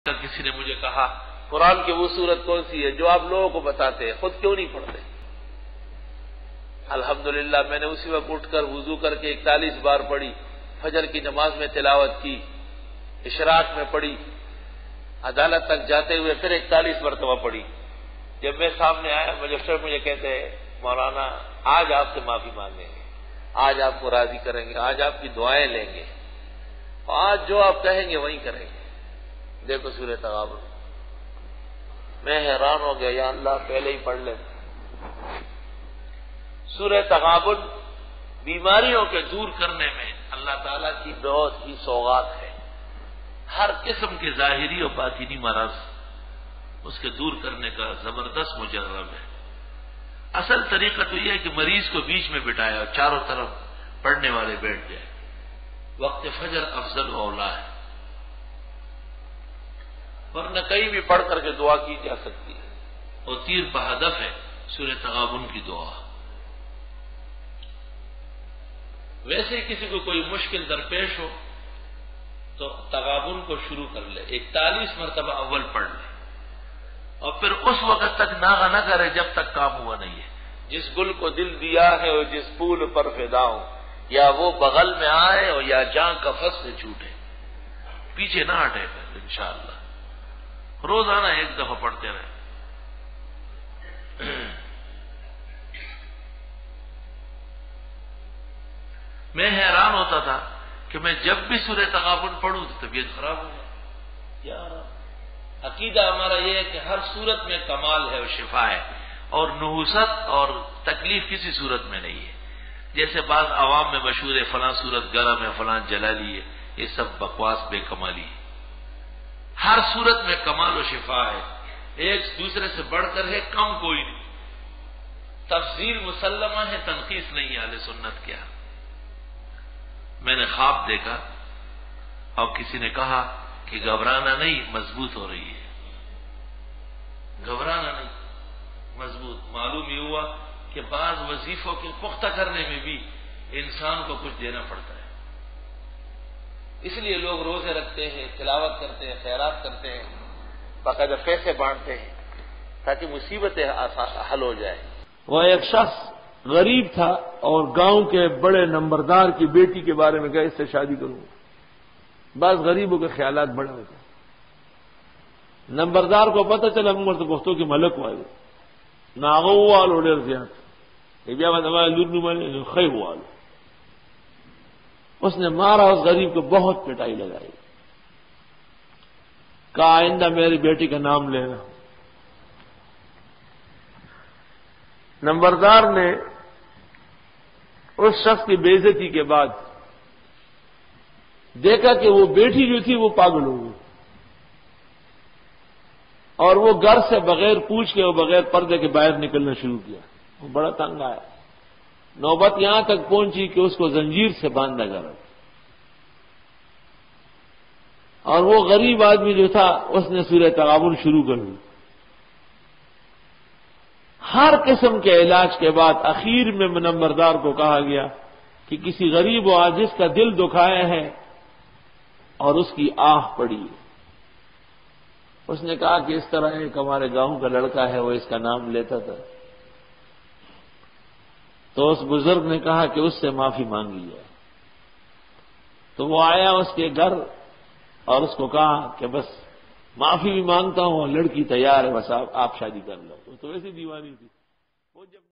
کسی نے مجھے کہا قرآن کی وہ سورت کون سی ہے جو آپ لوگوں کو بتاتے ہیں، خود کیوں نہیں پڑھتے؟ الحمدللہ میں نے اسی وقت اٹھ کر وضو کر کے 41 بار پڑھی، فجر کی نماز میں تلاوت کی، اشراق میں پڑھی، عدالت تک جاتے ہوئے پھر 41 مرتبہ پڑھی۔ جب میں سامنے آیا مجسٹر مجھے کہتے ہیں مولانا آج آپ سے معافی مانگیں گے، آج آپ کو راضی کریں گے، آج آپ کی دعائیں لیں گے، آج جو آپ کہیں گے وہیں کریں گے۔ دیکھو سورہ تغابن، میں حیران ہو گیا، یا اللہ پہلے ہی پڑھ لیں۔ سورہ تغابن بیماریوں کے دور کرنے میں اللہ تعالیٰ کی بہت ہی سوغات ہے۔ ہر قسم کے ظاہری اور باطنی مرض اس کے دور کرنے کا زبردست مجرب ہے۔ اصل طریقہ تو یہ ہے کہ مریض کو بیچ میں بٹھایا اور چاروں طرف پڑھنے والے بیٹھ جائے۔ وقت فجر افضل و اولا ہے، ورنہ کہیں بھی پڑھ کر کے دعا کی جا سکتی ہے، اور تیر بہدف ہے سورہ تغابن کی دعا۔ ویسے کسی کو کوئی مشکل درپیش ہو تو تغابن کو شروع کر لے، 41 مرتبہ اول پڑھ لے، اور پھر اس وقت تک ناغہ نہ کرے جب تک کام ہوا نہیں ہے۔ جس گل کو دل دیا ہے اور جس پھول پر فدا ہوں، یا وہ بغل میں آئے اور یا جان کفس سے چھوٹے، پیچھے نہ ہٹے پھر انشاءاللہ۔ روزانہ ایک دفعہ پڑھتے رہے۔ میں حیران ہوتا تھا کہ میں جب بھی سورہ تغابن پڑھوں تو طبیعت خراب ہو جائے۔ یار عقیدہ ہمارا یہ ہے کہ ہر صورت میں کمال ہے اور شفا ہے، اور نحوست اور تکلیف کسی صورت میں نہیں ہے۔ جیسے بعض عوام میں مشہور ہے فلاں صورت گرم ہے، فلاں جلالی ہے، یہ سب بکواس بے کمالی ہے۔ ہر صورت میں کمال و شفا ہے، ایک دوسرے سے بڑھ کر ہے، کم کوئی نہیں۔ تفسیر مسلمہ ہے، تنقیص نہیں ہے اہل سنت کیا۔ میں نے خواب دیکھا اور کسی نے کہا کہ گھبرانا نہیں، مضبوط ہو رہی ہے۔ گھبرانا نہیں، مضبوط۔ معلوم یہ ہوا کہ بعض وظیفوں کے پختہ کرنے میں بھی انسان کو کچھ دینا پڑتا ہے، اس لیے لوگ روزے رکھتے ہیں، تلاوت کرتے ہیں، خیرات کرتے ہیں، باقاعدہ پیسے بانٹتے ہیں تاکہ مصیبتیں حل ہو جائے۔ وہ ایک شخص غریب تھا اور گاؤں کے بڑے نمبردار کی بیٹی کے بارے میں کہا اس سے شادی کروں گا۔ بعض غریبوں کے خیالات بڑے ہوتے ہیں۔ نمبردار کو پتہ چلا عمر تو گفتوں کے ملک والے ناغو والو ډېر زیات بیا باندې لور باندې خی والو، اس نے مارا، اس غریب کو بہت پٹائی لگائی، کہا آئندہ میری بیٹی کا نام لینا۔ نمبردار نے اس شخص کی بے عزتی کے بعد دیکھا کہ وہ بیٹی جو تھی وہ پاگل ہو گئی، اور وہ گھر سے بغیر پوچھ کے اور بغیر پردے کے باہر نکلنا شروع کیا۔ وہ بڑا تنگ آیا، نوبت یہاں تک پہنچی کہ اس کو زنجیر سے باندھا گیا، اور وہ غریب آدمی جو تھا اس نے سورہ تغابن شروع کر دی۔ ہر قسم کے علاج کے بعد اخیر میں نمبردار کو کہا گیا کہ کسی غریب و عاجز کا دل دکھایا ہے اور اس کی آہ پڑی ہے۔ اس نے کہا کہ اس طرح ایک ہمارے گاؤں کا لڑکا ہے، وہ اس کا نام لیتا تھا۔ تو اس بزرگ نے کہا کہ اس سے معافی مانگی جائے۔ تو وہ آیا اس کے گھر اور اس کو کہا کہ بس معافی بھی مانگتا ہوں، لڑکی تیار ہے، بس آپ شادی کر لو۔ تو ایسی دیوانی تھی وہ جب